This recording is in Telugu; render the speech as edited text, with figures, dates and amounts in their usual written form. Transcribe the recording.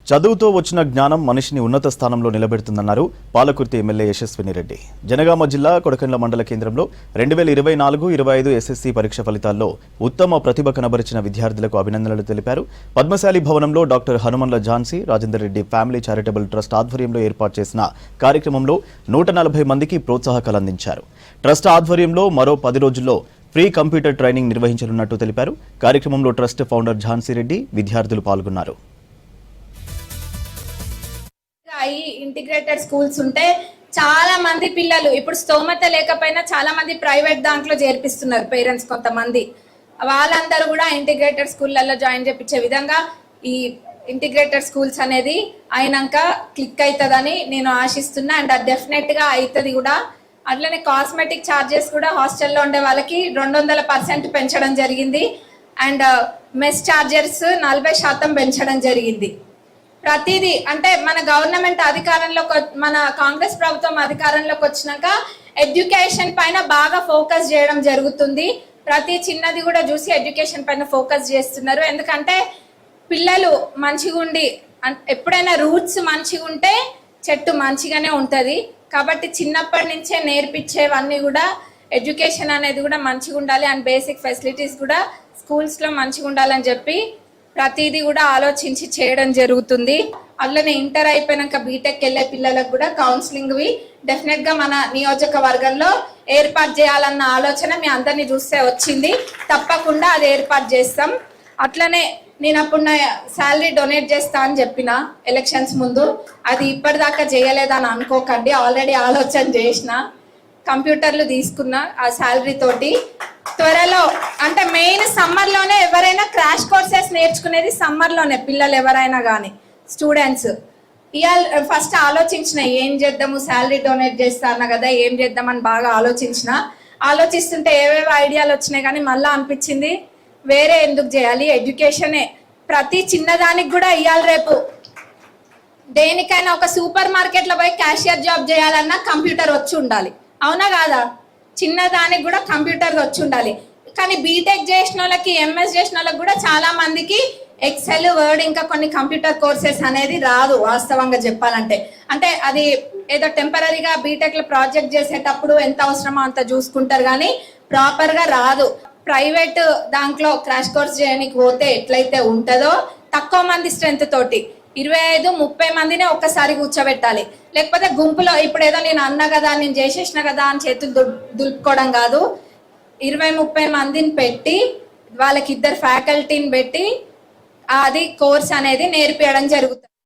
చదువుతో వచ్చిన జ్ఞానం మనిషిని ఉన్నత స్థానంలో నిలబెడుతుందన్నారు పాలకుర్తి ఎమ్మెల్యే యశస్విని రెడ్డి. జనగామ జిల్లా కొడకండ్ల మండల కేంద్రంలో 2024-25 ఎస్ఎస్సీ పరీక్ష ఫలితాల్లో ఉత్తమ ప్రతిభ కనబరిచిన విద్యార్థులకు అభినందనలు తెలిపారు. పద్మశాలి భవనంలో doctor Hanumanla Jhansi Rajender Reddy family charitable trust ఆధ్వర్యంలో ఏర్పాటు చేసిన కార్యక్రమంలో 140 మందికి ప్రోత్సాహకాలు అందించారు. ట్రస్ట్ ఆధ్వర్యంలో మరో 10 రోజుల్లో ఫ్రీ కంప్యూటర్ ట్రైనింగ్ నిర్వహించనున్నట్టు తెలిపారు. కార్యక్రమంలో ట్రస్ట్ ఫౌండర్ ఝాన్సీ రెడ్డి, విద్యార్థులు పాల్గొన్నారు. ఇంటిగ్రేటెడ్ స్కూల్స్ ఉంటే చాలా మంది పిల్లలు ఇప్పుడు స్తోమత లేకపోయినా చాలా మంది ప్రైవేట్ దాంట్లో చేర్పిస్తున్నారు పేరెంట్స్. కొంతమంది వాళ్ళందరూ కూడా ఇంటిగ్రేటెడ్ స్కూళ్ళల్లో జాయిన్ చేయించే విధంగా ఈ ఇంటిగ్రేటెడ్ స్కూల్స్ అనేది అయినాక క్లిక్ అవుతుందని నేను ఆశిస్తున్నా. అండ్ అది డెఫినెట్గా అవుతుంది కూడా. అట్లనే కాస్మెటిక్ ఛార్జెస్ కూడా హాస్టల్లో ఉండే వాళ్ళకి 200% పెంచడం జరిగింది. అండ్ మెస్ ఛార్జెస్ 40% పెంచడం జరిగింది. ప్రతిదీ అంటే మన గవర్నమెంట్ మన కాంగ్రెస్ ప్రభుత్వం అధికారంలోకి వచ్చినాక ఎడ్యుకేషన్ పైన బాగా ఫోకస్ చేయడం జరుగుతుంది. ప్రతి చిన్నది కూడా చూసి ఎడ్యుకేషన్ పైన ఫోకస్ చేస్తున్నారు. ఎందుకంటే పిల్లలు మంచిగా ఉండి ఎప్పుడైనా రూట్స్ మంచిగా ఉంటే చెట్టు మంచిగానే ఉంటుంది. కాబట్టి చిన్నప్పటి నుంచే నేర్పించేవన్నీ కూడా ఎడ్యుకేషన్ అనేది కూడా మంచిగా ఉండాలి. అండ్ బేసిక్ ఫెసిలిటీస్ కూడా స్కూల్స్లో మంచిగా ఉండాలని చెప్పి ప్రతిదీ కూడా ఆలోచించి చేయడం జరుగుతుంది. అట్లనే ఇంటర్ అయిపోయినాక బీటెక్ వెళ్ళే పిల్లలకు కూడా కౌన్సిలింగ్వి డెఫినెట్గా మన నియోజకవర్గంలో ఏర్పాటు చేయాలన్న ఆలోచన మీ అందరినీ చూస్తే వచ్చింది. తప్పకుండా అది ఏర్పాటు చేస్తాం. అట్లనే నేను అప్పుడు నా శాలరీ డొనేట్ చేస్తా అని చెప్పిన ఎలక్షన్స్ ముందు. అది ఇప్పటిదాకా చేయలేదని అనుకోకండి, ఆల్రెడీ ఆలోచన చేసిన. కంప్యూటర్లు తీసుకున్న ఆ శాలరీ తోటి త్వరలో అంటే మెయిన్ సమ్మర్లోనే ఎవరైనా క్రాష్ కోర్సెస్ నేర్చుకునేది సమ్మర్లోనే పిల్లలు ఎవరైనా కానీ స్టూడెంట్స్. ఇవాళ ఫస్ట్ ఆలోచించిన ఏం చేద్దాము, శాలరీ డొనేట్ చేస్తాను కదా ఏం చేద్దామని బాగా ఆలోచిస్తుంటే ఏవేవో ఐడియాలు వచ్చినాయి. కానీ మళ్ళీ అనిపించింది వేరే ఎందుకు చేయాలి, ఎడ్యుకేషనే. ప్రతి చిన్నదానికి కూడా ఇవాళ రేపు దేనికైనా ఒక సూపర్ మార్కెట్లో పోయి క్యాషియర్ జాబ్ చేయాలన్నా కంప్యూటర్ వచ్చి ఉండాలి, అవునా కాదా? చిన్నదానికి కూడా కంప్యూటర్ వచ్చి ఉండాలి. కానీ బీటెక్ చేసిన వాళ్ళకి, ఎంఎస్ చేసిన వాళ్ళకి కూడా చాలా మందికి ఎక్సెల్, వర్డ్ ఇంకా కొన్ని కంప్యూటర్ కోర్సెస్ అనేది రాదు వాస్తవంగా చెప్పాలంటే. అంటే అది ఏదో టెంపరీగా బీటెక్లో ప్రాజెక్ట్ చేసేటప్పుడు ఎంత అవసరమో అంత చూసుకుంటారు కానీ ప్రాపర్గా రాదు. ప్రైవేట్ దాంట్లో క్రాష్ కోర్స్ చేయడానికి పోతే ఎట్లయితే ఉంటుందో తక్కువ మంది స్ట్రెంత్ తోటి 25-30 మందినే ఒక్కసారి కూర్చోబెట్టాలి. లేకపోతే గుంపులో ఇప్పుడు ఏదో నేను అన్నా కదా, నేను చేసేసిన కదా అని చేతులు దులుపుకోవడం కాదు. 20-30 మందిని పెట్టి వాళ్ళకి 2 ఫ్యాకల్టీని పెట్టి అది కోర్స్ అనేది నేర్పించడం జరుగుతుంది.